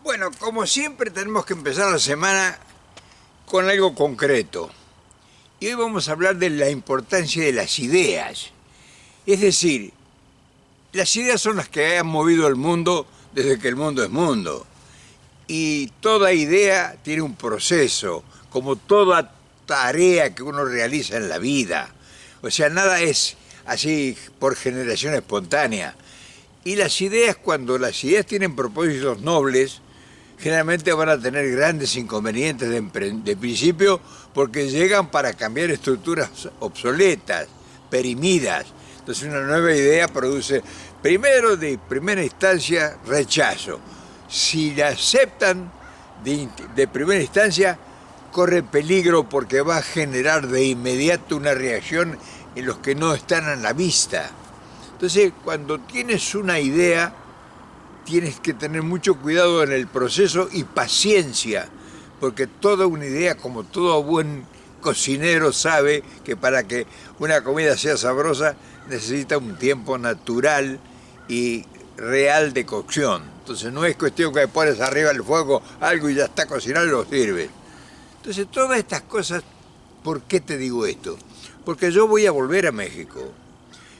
Bueno, como siempre tenemos que empezar la semana con algo concreto. Y hoy vamos a hablar de la importancia de las ideas. Es decir, las ideas son las que han movido el mundo desde que el mundo es mundo. Y toda idea tiene un proceso, como toda tarea que uno realiza en la vida. O sea, nada es así por generación espontánea. Y cuando las ideas tienen propósitos nobles, generalmente van a tener grandes inconvenientes de principio porque llegan para cambiar estructuras obsoletas, perimidas. Entonces una nueva idea produce, primero de primera instancia, rechazo. Si la aceptan de primera instancia, corre peligro porque va a generar de inmediato una reacción en los que no están a la vista. Entonces, cuando tienes una idea, tienes que tener mucho cuidado en el proceso y paciencia, porque toda una idea, como todo buen cocinero sabe que para que una comida sea sabrosa necesita un tiempo natural y real de cocción. Entonces no es cuestión que pones arriba del fuego algo y ya está cocinado y lo sirves. Entonces todas estas cosas, ¿por qué te digo esto? Porque yo voy a volver a México.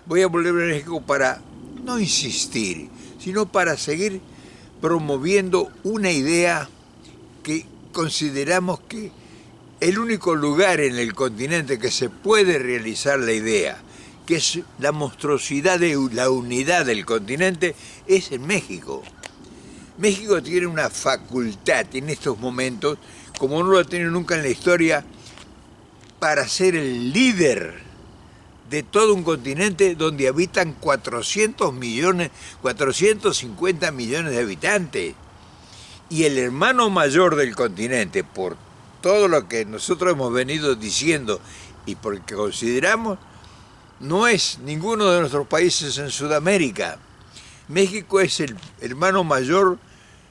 Voy a volver a México para no insistir, sino para seguir promoviendo una idea que consideramos que el único lugar en el continente que se puede realizar la idea, que es la monstruosidad de la unidad del continente, es en México. México tiene una facultad en estos momentos, como no lo ha tenido nunca en la historia, para ser el líder de todo un continente donde habitan 450 millones de habitantes. Y el hermano mayor del continente, por todo lo que nosotros hemos venido diciendo y porque consideramos, no es ninguno de nuestros países en Sudamérica. México es el hermano mayor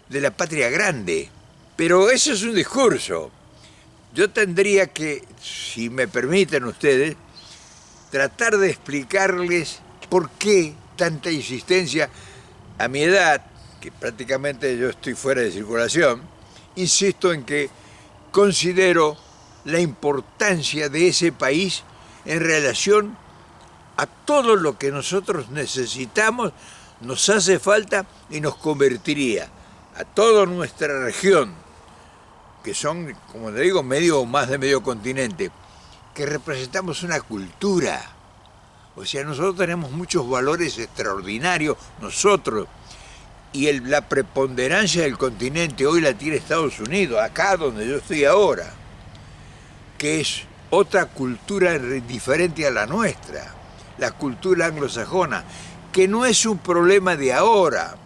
de la patria grande. Pero eso es un discurso. Yo tendría que, si me permiten ustedes, tratar de explicarles por qué tanta insistencia. A mi edad, que prácticamente yo estoy fuera de circulación, insisto en que considero la importancia de ese país en relación a todo lo que nosotros necesitamos, nos hace falta y nos convertiría a toda nuestra región, que son, como te digo, medio o más de medio continente, que representamos una cultura. O sea, nosotros tenemos muchos valores extraordinarios, nosotros, y la preponderancia del continente hoy la tiene Estados Unidos, acá donde yo estoy ahora, que es otra cultura diferente a la nuestra, la cultura anglosajona, que no es un problema de ahora.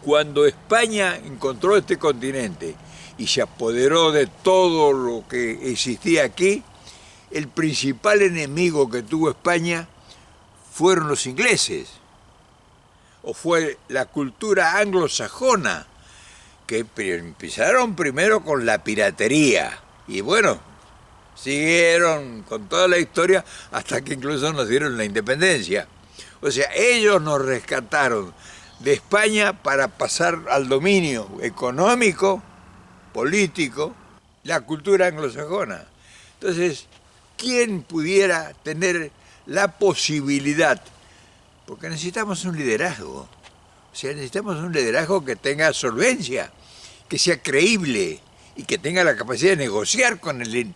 Cuando España encontró este continente y se apoderó de todo lo que existía aquí, el principal enemigo que tuvo España fueron los ingleses, o fue la cultura anglosajona, que empezaron primero con la piratería, y bueno, siguieron con toda la historia hasta que incluso nos dieron la independencia. O sea, ellos nos rescataron de España para pasar al dominio económico, político, la cultura anglosajona. Entonces, ¿quién pudiera tener la posibilidad? Porque necesitamos un liderazgo. O sea, necesitamos un liderazgo que tenga solvencia, que sea creíble y que tenga la capacidad de negociar con el,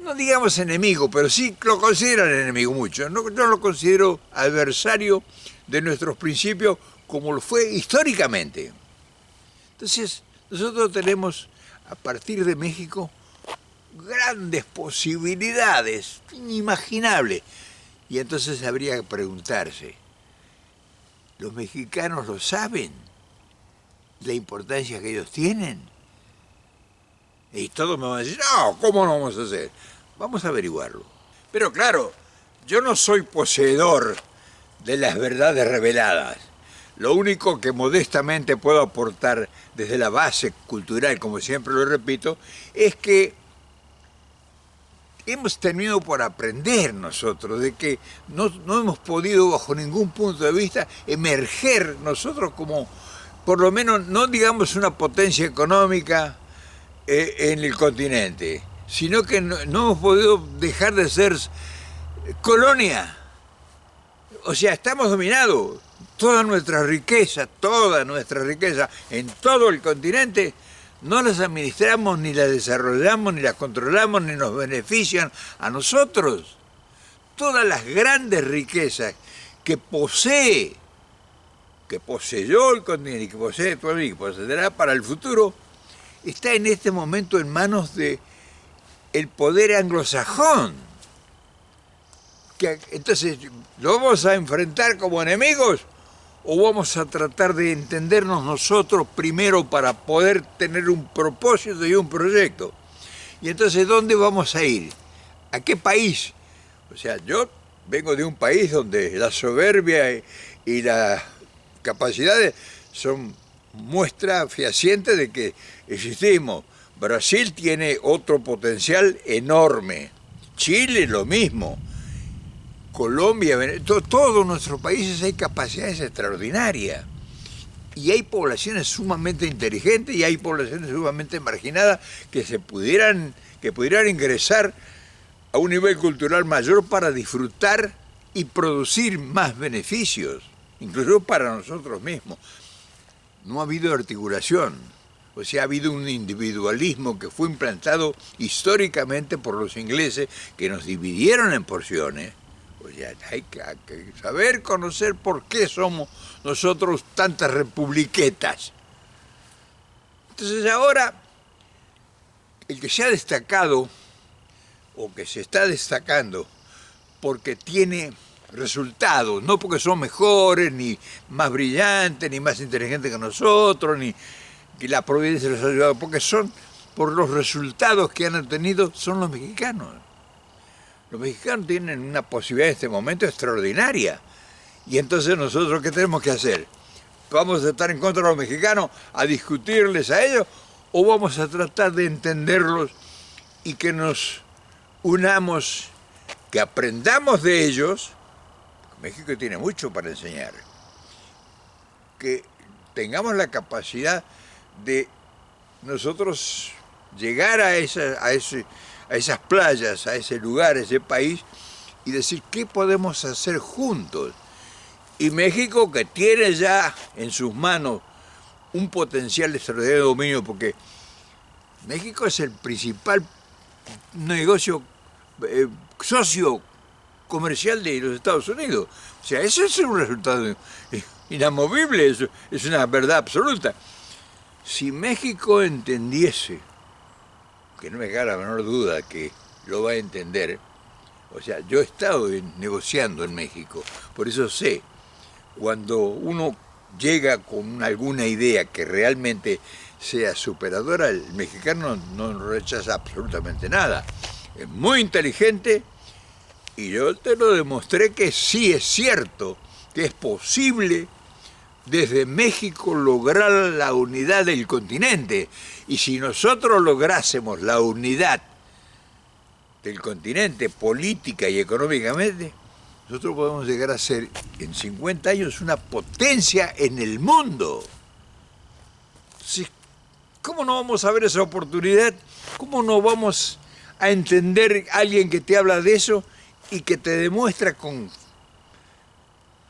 no digamos enemigo, pero sí lo consideran enemigo mucho. No lo considero adversario de nuestros principios como lo fue históricamente. Entonces, nosotros tenemos, a partir de México, grandes posibilidades, inimaginables. Y entonces habría que preguntarse, ¿los mexicanos lo saben? ¿La importancia que ellos tienen? Y todos me van a decir, no, ¿cómo no vamos a hacer? Vamos a averiguarlo. Pero claro, yo no soy poseedor de las verdades reveladas. Lo único que modestamente puedo aportar desde la base cultural, como siempre lo repito, es que hemos tenido por aprender nosotros, de que no hemos podido bajo ningún punto de vista emerger nosotros como por lo menos, no digamos una potencia económica en el continente, sino que no hemos podido dejar de ser colonia. O sea, estamos dominados. Toda nuestra riqueza en todo el continente, no las administramos, ni las desarrollamos, ni las controlamos, ni nos benefician a nosotros. Todas las grandes riquezas que poseyó el continente, y que posee todavía, y que poseerá para el futuro, está en este momento en manos del poder anglosajón. Entonces, ¿lo vamos a enfrentar como enemigos o vamos a tratar de entendernos nosotros primero para poder tener un propósito y un proyecto? Y entonces, ¿dónde vamos a ir? ¿A qué país? O sea, yo vengo de un país donde la soberbia y las capacidades son muestra fehaciente de que existimos. Brasil tiene otro potencial enorme. Chile lo mismo. Colombia, todos nuestros países hay capacidades extraordinarias. Y hay poblaciones sumamente inteligentes y hay poblaciones sumamente marginadas que pudieran ingresar a un nivel cultural mayor para disfrutar y producir más beneficios, incluso para nosotros mismos. No ha habido articulación, o sea, ha habido un individualismo que fue implantado históricamente por los ingleses, que nos dividieron en porciones. O sea, hay que saber, conocer por qué somos nosotros tantas republiquetas. Entonces ahora, el que se ha destacado, o que se está destacando, porque tiene resultados, no porque son mejores, ni más brillantes, ni más inteligentes que nosotros, ni que la providencia les ha ayudado, porque son por los resultados que han obtenido, son los mexicanos. Los mexicanos tienen una posibilidad en este momento extraordinaria. Y entonces nosotros, ¿qué tenemos que hacer? ¿Vamos a estar en contra de los mexicanos, a discutirles a ellos? ¿O vamos a tratar de entenderlos y que nos unamos, que aprendamos de ellos? México tiene mucho para enseñar. Que tengamos la capacidad de nosotros llegar a esas playas, a ese lugar, a ese país, y decir qué podemos hacer juntos. Y México, que tiene ya en sus manos un potencial extraordinario de dominio, porque México es el principal negocio, socio comercial de los Estados Unidos. O sea, eso es un resultado inamovible, eso es una verdad absoluta. Si México entendiese, que no me cabe la menor duda que lo va a entender, o sea, yo he estado negociando en México, por eso sé, cuando uno llega con alguna idea que realmente sea superadora, el mexicano no rechaza absolutamente nada. Es muy inteligente y yo te lo demostré que sí es cierto, que es posible desde México lograr la unidad del continente. Y si nosotros lográsemos la unidad del continente política y económicamente, nosotros podemos llegar a ser en 50 años una potencia en el mundo. ¿Cómo no vamos a ver esa oportunidad? ¿Cómo no vamos a entender a alguien que te habla de eso y que te demuestra con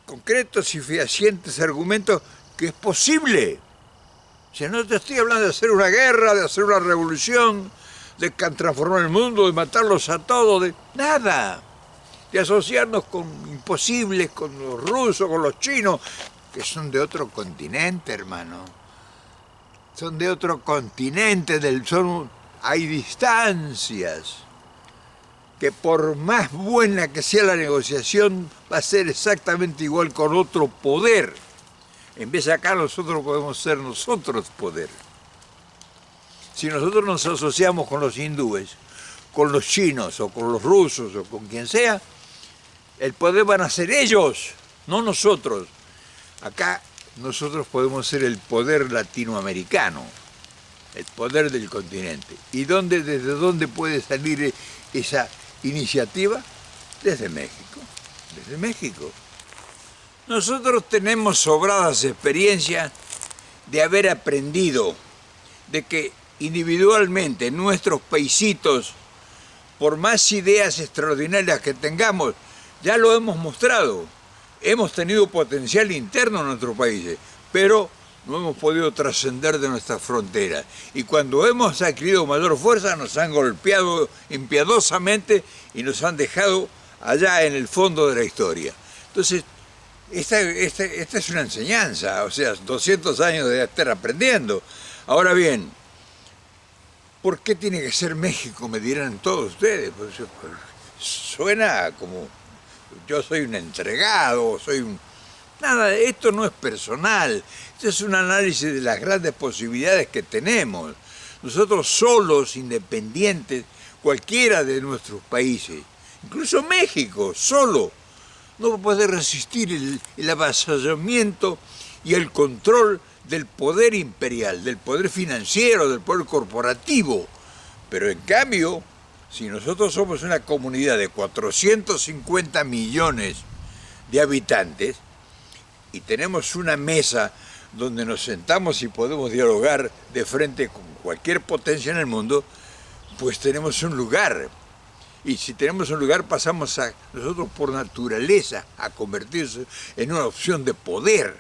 concretos y fehacientes argumentos que es posible? O sea, no te estoy hablando de hacer una guerra, de hacer una revolución, de transformar el mundo, de matarlos a todos, de nada. De asociarnos con imposibles, con los rusos, con los chinos, que son de otro continente, hermano. Son de otro continente, hay distancias. Que por más buena que sea la negociación, va a ser exactamente igual con otro poder. En vez de acá nosotros podemos ser nosotros poder. Si nosotros nos asociamos con los hindúes, con los chinos o con los rusos o con quien sea, el poder van a ser ellos, no nosotros. Acá nosotros podemos ser el poder latinoamericano, el poder del continente. ¿Y desde dónde puede salir esa iniciativa? Desde México, Nosotros tenemos sobradas experiencias de haber aprendido de que individualmente nuestros paisitos, por más ideas extraordinarias que tengamos, ya lo hemos mostrado. Hemos tenido potencial interno en nuestros países, pero no hemos podido trascender de nuestras fronteras. Y cuando hemos adquirido mayor fuerza, nos han golpeado impiadosamente y nos han dejado allá en el fondo de la historia. Entonces, esta es una enseñanza, o sea, 200 años de estar aprendiendo. Ahora bien, ¿por qué tiene que ser México? Me dirán todos ustedes. Pues, suena como yo soy un entregado, soy un... Nada, esto no es personal, esto es un análisis de las grandes posibilidades que tenemos. Nosotros solos, independientes, cualquiera de nuestros países, incluso México, solo, no puede resistir el avasallamiento y el control del poder imperial, del poder financiero, del poder corporativo. Pero en cambio, si nosotros somos una comunidad de 450 millones de habitantes y tenemos una mesa donde nos sentamos y podemos dialogar de frente con cualquier potencia en el mundo, pues tenemos un lugar. Y si tenemos un lugar, pasamos a nosotros por naturaleza a convertirse en una opción de poder.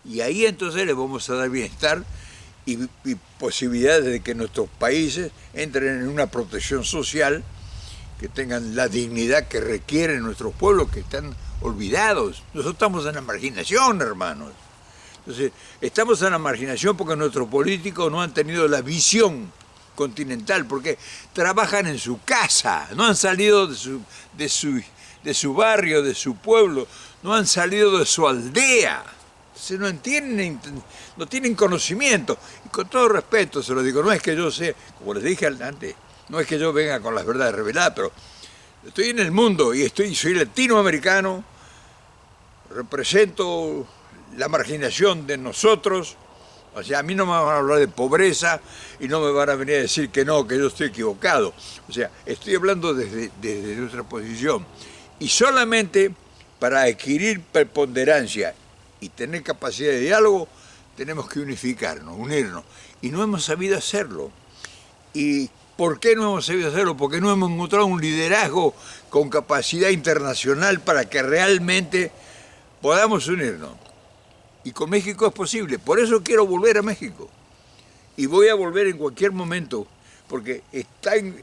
Y ahí entonces le vamos a dar bienestar y posibilidades de que nuestros países entren en una protección social, que tengan la dignidad que requieren nuestros pueblos que están olvidados. Nosotros estamos en la marginación, hermanos. Entonces, estamos en la marginación porque nuestros políticos no han tenido la visión continental, porque trabajan en su casa, no han salido de su barrio, de su pueblo, no han salido de su aldea. Se no entienden, no tienen conocimiento. Y con todo respeto se lo digo, no es que yo sea, como les dije antes, no es que yo venga con las verdades reveladas, pero estoy en el mundo y soy latinoamericano, represento la marginación de nosotros. O sea, a mí no me van a hablar de pobreza y no me van a venir a decir que no, que yo estoy equivocado. O sea, estoy hablando desde nuestra posición. Y solamente para adquirir preponderancia y tener capacidad de diálogo, tenemos que unificarnos, unirnos. Y no hemos sabido hacerlo. ¿Y por qué no hemos sabido hacerlo? Porque no hemos encontrado un liderazgo con capacidad internacional para que realmente podamos unirnos. Y con México es posible. Por eso quiero volver a México. Y voy a volver en cualquier momento, porque estamos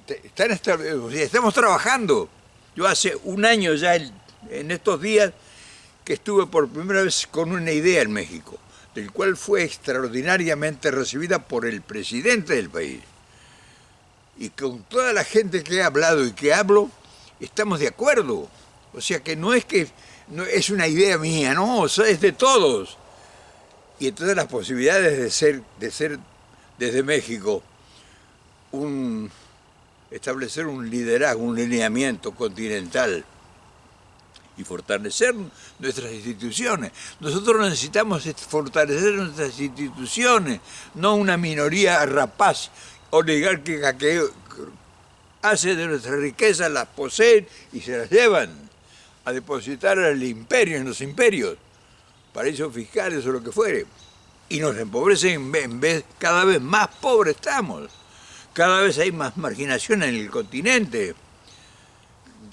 trabajando. Yo hace un año ya, en estos días, que estuve por primera vez con una idea en México, del cual fue extraordinariamente recibida por el presidente del país. Y con toda la gente que he hablado y que hablo, estamos de acuerdo. O sea que no es es una idea mía, no, o sea, es de todos. Y entonces las posibilidades de ser desde México establecer un liderazgo, un lineamiento continental y fortalecer nuestras instituciones. Nosotros necesitamos fortalecer nuestras instituciones, no una minoría rapaz oligárquica que hace de nuestra riqueza, las poseen y se las llevan a depositar al imperio, en los imperios, paraísos fiscales o lo que fuere. Y nos empobrecen cada vez más pobres estamos. Cada vez hay más marginación en el continente.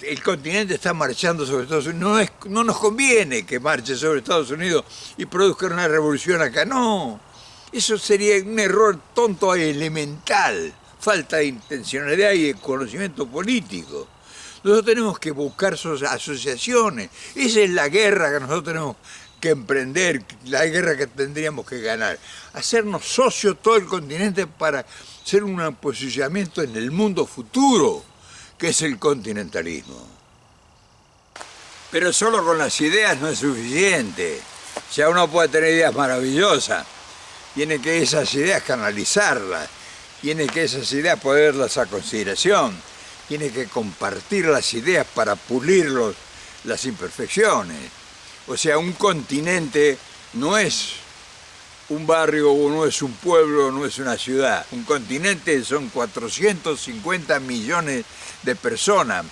El continente está marchando sobre Estados Unidos. No nos conviene que marche sobre Estados Unidos y produzca una revolución acá. No, eso sería un error tonto y elemental. Falta de intencionalidad y de conocimiento político. Nosotros tenemos que buscar asociaciones. Esa es la guerra que nosotros tenemos que emprender, la guerra que tendríamos que ganar. Hacernos socios todo el continente para hacer un posicionamiento en el mundo futuro, que es el continentalismo. Pero solo con las ideas no es suficiente. O sea, uno puede tener ideas maravillosas, tiene que esas ideas canalizarlas, tiene que esas ideas ponerlas a consideración, tiene que compartir las ideas para pulir las imperfecciones. O sea, un continente no es un barrio, o no es un pueblo, no es una ciudad. Un continente son 450 millones de personas,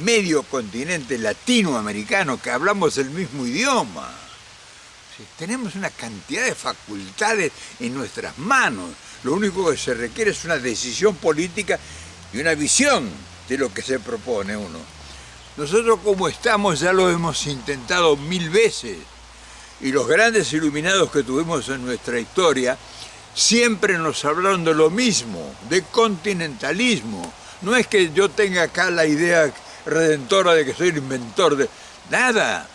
medio continente latinoamericano, que hablamos el mismo idioma. O Tenemos una cantidad de facultades en nuestras manos. Lo único que se requiere es una decisión política y una visión de lo que se propone uno. Nosotros como estamos ya lo hemos intentado 1000 veces. Y los grandes iluminados que tuvimos en nuestra historia siempre nos hablaron de lo mismo, de continentalismo. No es que yo tenga acá la idea redentora de que soy el inventor de nada.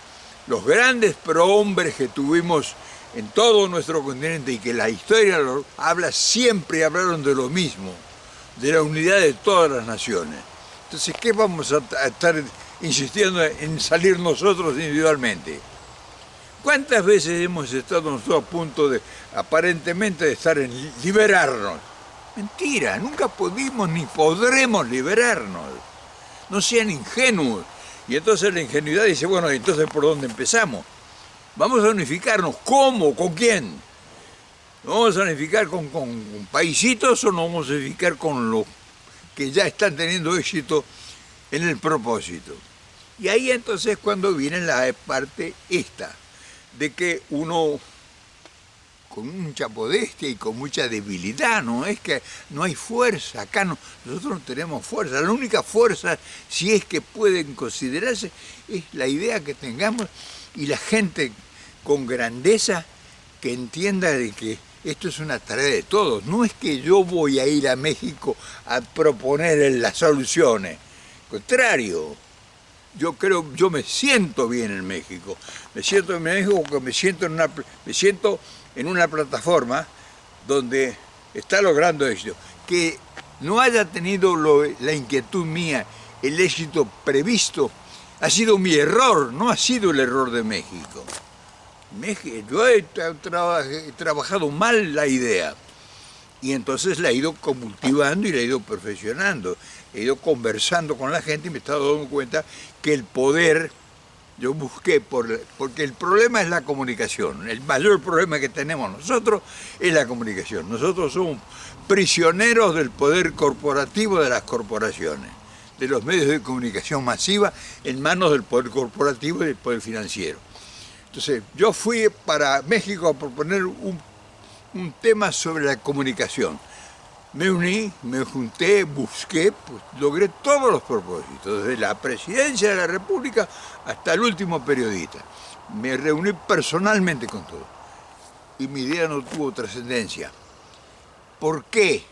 Los grandes prohombres que tuvimos en todo nuestro continente y que la historia lo habla, siempre hablaron de lo mismo, de la unidad de todas las naciones. Entonces, ¿qué vamos a estar insistiendo en salir nosotros individualmente? ¿Cuántas veces hemos estado nosotros a punto de, aparentemente, de estar en liberarnos? Mentira, nunca pudimos ni podremos liberarnos. No sean ingenuos. Y entonces la ingenuidad dice, bueno, entonces ¿por dónde empezamos? Vamos a unificarnos. ¿Cómo? ¿Con quién? ¿Nos vamos a unificar con paisitos o nos vamos a unificar con los que ya están teniendo éxito en el propósito? Y ahí entonces cuando viene la parte esta, de que uno con mucha modestia y con mucha debilidad, no es que no hay fuerza, acá no, nosotros no tenemos fuerza, la única fuerza, si es que pueden considerarse, es la idea que tengamos y la gente con grandeza que entienda de que esto es una tarea de todos, no es que yo voy a ir a México a proponer las soluciones, al contrario. Yo me siento bien en México, me siento en México porque me siento en una plataforma donde está logrando éxito. Que no haya tenido la inquietud mía, el éxito previsto, ha sido mi error, no ha sido el error de México. Yo he trabajado mal la idea. Y entonces la he ido cultivando y la he ido perfeccionando. He ido conversando con la gente y me he estado dando cuenta que el poder, yo busqué, porque el problema es la comunicación. El mayor problema que tenemos nosotros es la comunicación. Nosotros somos prisioneros del poder corporativo de las corporaciones, de los medios de comunicación masiva en manos del poder corporativo y del poder financiero. Entonces, yo fui para México a proponer un tema sobre la comunicación. Me uní, me junté, busqué, pues logré todos los propósitos, desde la presidencia de la República hasta el último periodista. Me reuní personalmente con todo. Y mi idea no tuvo trascendencia. ¿Por qué?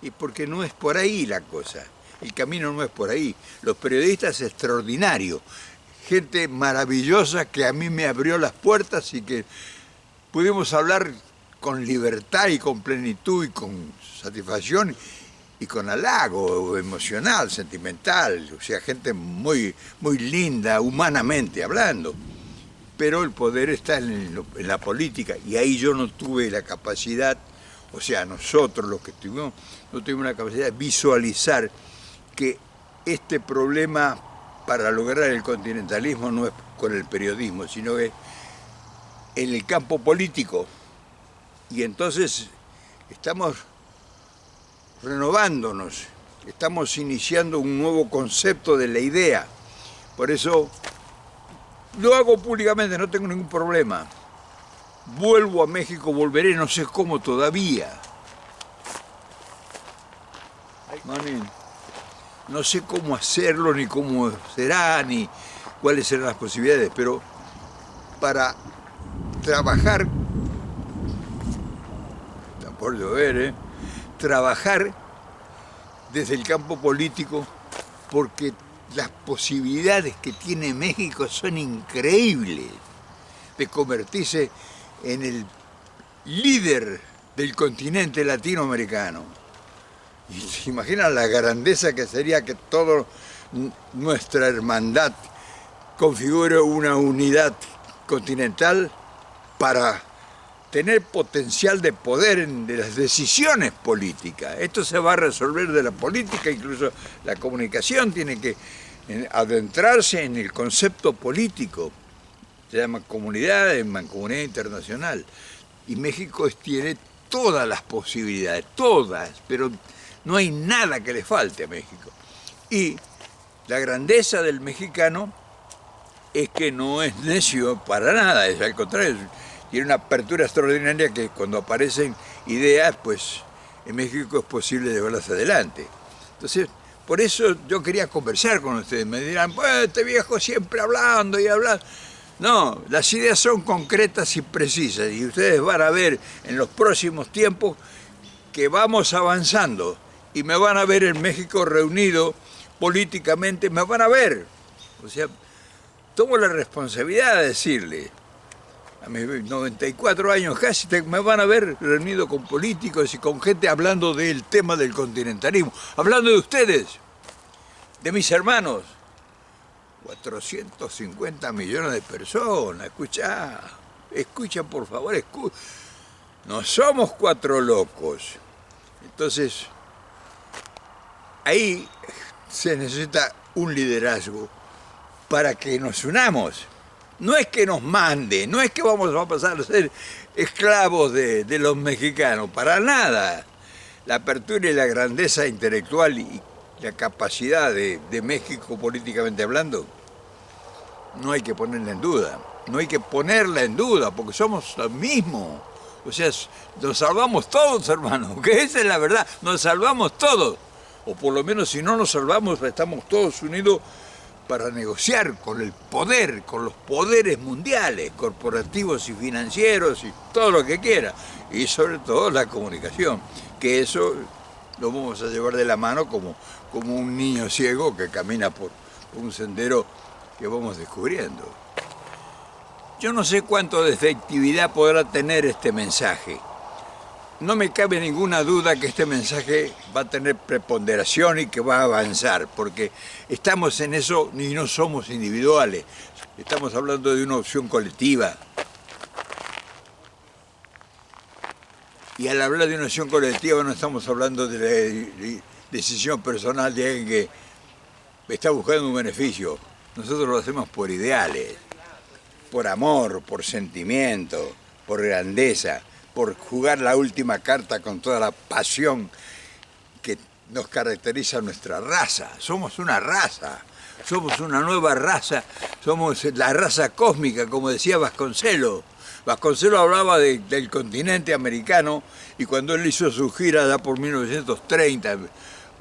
Y porque no es por ahí la cosa. El camino no es por ahí. Los periodistas extraordinarios, gente maravillosa que a mí me abrió las puertas y que pudimos hablar con libertad y con plenitud y con satisfacción y con halago emocional, sentimental, o sea, gente muy, muy linda, humanamente hablando. Pero el poder está en la política y ahí yo no tuve la capacidad, o sea, nosotros los que tuvimos, no tuvimos la capacidad de visualizar que este problema para lograr el continentalismo no es con el periodismo, sino que en el campo político. Y entonces estamos renovándonos, estamos iniciando un nuevo concepto de la idea. Por eso lo hago públicamente, no tengo ningún problema. Vuelvo a México, volveré, no sé cómo todavía. No sé cómo hacerlo, ni cómo será, ni cuáles serán las posibilidades, pero para trabajar, está por llover, trabajar desde el campo político, porque las posibilidades que tiene México son increíbles de convertirse en el líder del continente latinoamericano. Y se imaginan la grandeza que sería que toda nuestra hermandad configure una unidad continental para tener potencial de poder en las decisiones políticas. Esto se va a resolver de la política, incluso la comunicación tiene que adentrarse en el concepto político. Se llama comunidad, mancomunidad internacional. Y México tiene todas las posibilidades, todas, pero no hay nada que le falte a México. Y la grandeza del mexicano es que no es necio para nada, es al contrario, tiene una apertura extraordinaria que cuando aparecen ideas, pues en México es posible llevarlas adelante. Entonces, por eso yo quería conversar con ustedes. Me dirán, pues este viejo siempre hablando y hablando. No, las ideas son concretas y precisas y ustedes van a ver en los próximos tiempos que vamos avanzando y me van a ver en México reunido políticamente, me van a ver. O sea, tomo la responsabilidad de decirle, a mis 94 años casi, me van a ver reunido con políticos y con gente hablando del tema del continentalismo, hablando de ustedes, de mis hermanos. 450 millones de personas, escucha por favor, escucha. No somos cuatro locos. Entonces, ahí se necesita un liderazgo para que nos unamos. No es que nos mande, no es que vamos a pasar a ser esclavos de los mexicanos, para nada. La apertura y la grandeza intelectual y la capacidad de México políticamente hablando, no hay que ponerla en duda. No hay que ponerla en duda, porque somos los mismos. O sea, nos salvamos todos, hermano, que esa es la verdad, nos salvamos todos. O por lo menos si no nos salvamos, estamos todos unidos para negociar con el poder, con los poderes mundiales, corporativos y financieros y todo lo que quiera. Y sobre todo la comunicación, que eso lo vamos a llevar de la mano como un niño ciego que camina por un sendero que vamos descubriendo. Yo no sé cuánto de efectividad podrá tener este mensaje. No me cabe ninguna duda que este mensaje va a tener preponderación y que va a avanzar, porque estamos en eso y no somos individuales. Estamos hablando de una opción colectiva. Y al hablar de una opción colectiva no estamos hablando de la decisión personal de alguien que está buscando un beneficio. Nosotros lo hacemos por ideales, por amor, por sentimiento, por grandeza, por jugar la última carta con toda la pasión que nos caracteriza nuestra raza. Somos una raza, somos una nueva raza, somos la raza cósmica, como decía Vasconcelos. Vasconcelos hablaba del continente americano y cuando él hizo su gira ya por 1930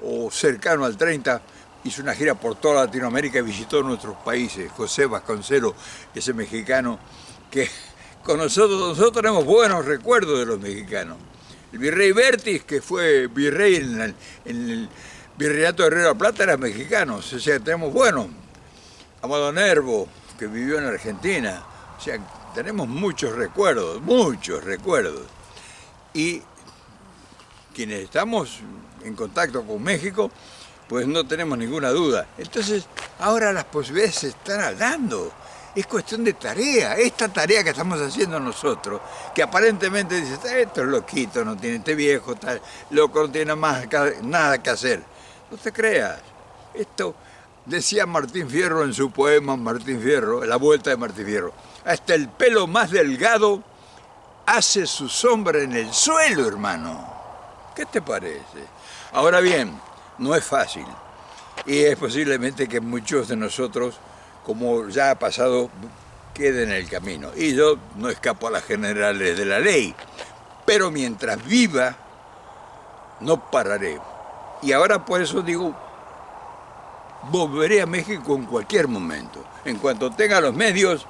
o cercano al 30, hizo una gira por toda Latinoamérica y visitó nuestros países. José Vasconcelos, ese mexicano que con nosotros tenemos buenos recuerdos de los mexicanos. El virrey Vértiz, que fue virrey en el virreinato de Río Plata, era mexicano. O sea, tenemos buenos. Amado Nervo, que vivió en Argentina. O sea, tenemos muchos recuerdos. Y quienes estamos en contacto con México, pues no tenemos ninguna duda. Entonces, ahora las posibilidades se están dando. Es cuestión de tarea. Esta tarea que estamos haciendo nosotros, que aparentemente dice, esto es loquito, no tiene, este viejo, tal, loco, no tiene nada que hacer. No te creas. Esto decía Martín Fierro en su poema Martín Fierro, La Vuelta de Martín Fierro. Hasta el pelo más delgado hace su sombra en el suelo, hermano. ¿Qué te parece? Ahora bien, no es fácil. Y es posiblemente que muchos de nosotros, como ya ha pasado, queden en el camino. Y yo no escapo a las generales de la ley. Pero mientras viva, no pararé. Y ahora por eso digo, volveré a México en cualquier momento. En cuanto tenga los medios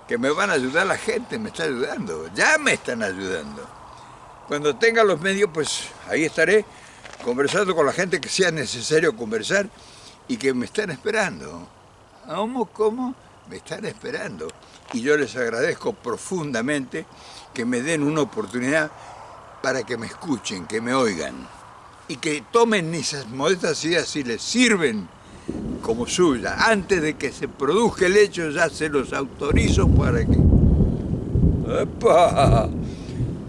que me van a ayudar, la gente me está ayudando. Ya me están ayudando. Cuando tenga los medios, pues ahí estaré conversando con la gente que sea necesario conversar y que me están esperando. ¿Cómo? Me están esperando. Y yo les agradezco profundamente que me den una oportunidad para que me escuchen, que me oigan y que tomen esas modestas ideas si les sirven como suya. Antes de que se produzca el hecho ya se los autorizo para que... ¡Epa!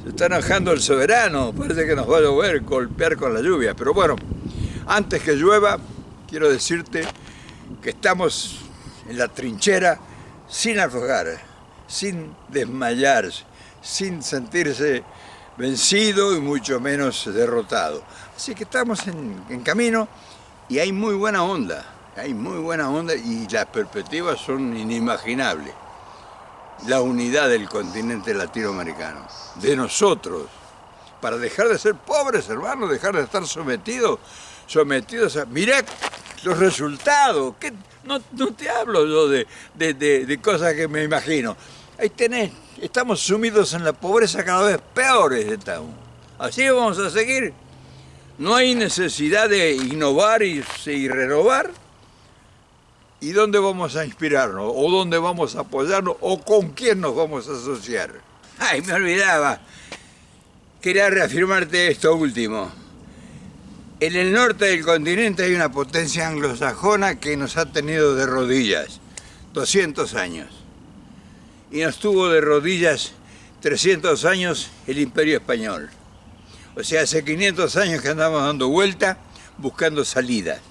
Se está enojando el soberano, parece que nos va a llover, golpear con la lluvia. Pero bueno, antes que llueva, quiero decirte que estamos en la trinchera sin aflojar, sin desmayarse, sin sentirse vencido y mucho menos derrotado. Así que estamos en camino y hay muy buena onda y las perspectivas son inimaginables. la unidad del continente latinoamericano, de nosotros, para dejar de ser pobres, hermanos, dejar de estar sometidos a... Mirá los resultados, no te hablo yo de cosas que me imagino. Ahí tenés, estamos sumidos en la pobreza, cada vez peores estamos. Así vamos a seguir. No hay necesidad de innovar y renovar. ¿Y dónde vamos a inspirarnos? ¿O dónde vamos a apoyarnos? ¿O con quién nos vamos a asociar? Ay, me olvidaba. Quería reafirmarte esto último. En el norte del continente hay una potencia anglosajona que nos ha tenido de rodillas 200 años. Y nos tuvo de rodillas 300 años el Imperio Español. O sea, hace 500 años que andamos dando vuelta buscando salidas.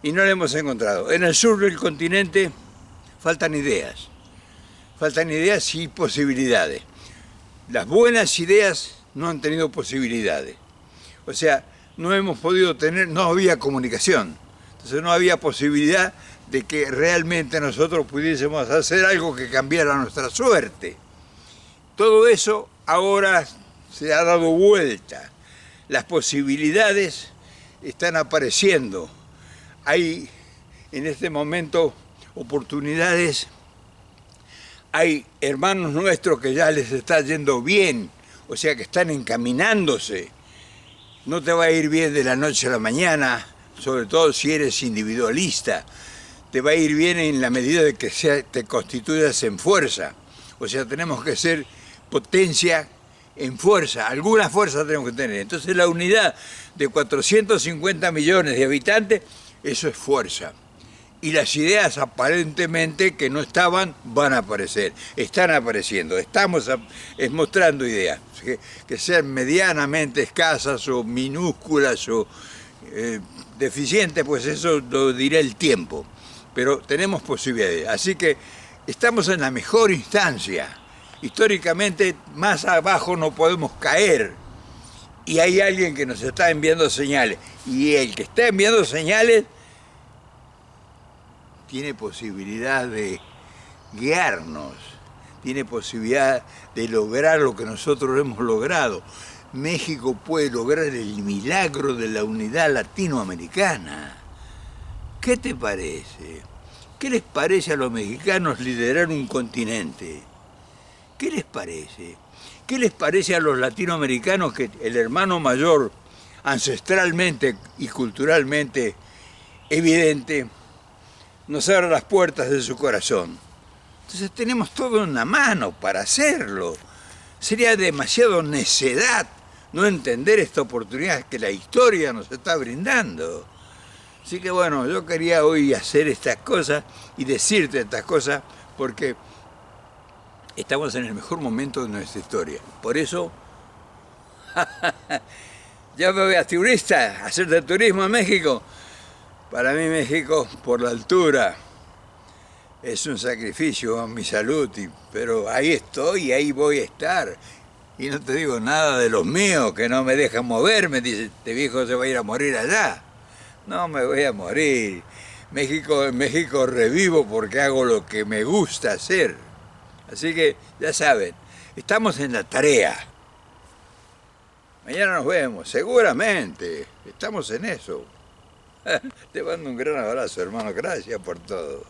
Y no la hemos encontrado. En el sur del continente faltan ideas. Faltan ideas y posibilidades. Las buenas ideas no han tenido posibilidades. O sea, no hemos podido tener, no había comunicación. Entonces no había posibilidad de que realmente nosotros pudiésemos hacer algo que cambiara nuestra suerte. Todo eso ahora se ha dado vuelta. Las posibilidades están apareciendo. Hay en este momento oportunidades, hay hermanos nuestros que ya les está yendo bien, o sea que están encaminándose. No te va a ir bien de la noche a la mañana, sobre todo si eres individualista. Te va a ir bien en la medida de que te constituyas en fuerza. O sea, tenemos que ser potencia en fuerza, alguna fuerza tenemos que tener. Entonces la unidad de 450 millones de habitantes, eso es fuerza. Y las ideas aparentemente que no estaban, van a aparecer, están apareciendo, estamos mostrando ideas, que sean medianamente escasas o minúsculas o deficientes, pues eso lo dirá el tiempo, pero tenemos posibilidades. Así que estamos en la mejor instancia, históricamente más abajo no podemos caer. Y hay alguien que nos está enviando señales, y el que está enviando señales tiene posibilidad de guiarnos, tiene posibilidad de lograr lo que nosotros hemos logrado. México puede lograr el milagro de la unidad latinoamericana. ¿Qué te parece? ¿Qué les parece a los mexicanos liderar un continente? ¿Qué les parece? ¿Qué les parece a los latinoamericanos que el hermano mayor, ancestralmente y culturalmente evidente, nos abra las puertas de su corazón? Entonces tenemos todo en la mano para hacerlo. Sería demasiado necedad no entender esta oportunidad que la historia nos está brindando. Así que bueno, yo quería hoy hacer estas cosas y decirte estas cosas porque estamos en el mejor momento de nuestra historia. Por eso, ya me voy a turista, a hacer de turismo en México. Para mí México, por la altura, es un sacrificio a mi salud, pero ahí estoy y ahí voy a estar. Y no te digo nada de los míos, que no me dejan moverme, dice, este viejo se va a ir a morir allá. No me voy a morir. En México revivo porque hago lo que me gusta hacer. Así que, ya saben, estamos en la tarea. Mañana nos vemos, seguramente. Estamos en eso. Te mando un gran abrazo, hermano. Gracias por todo.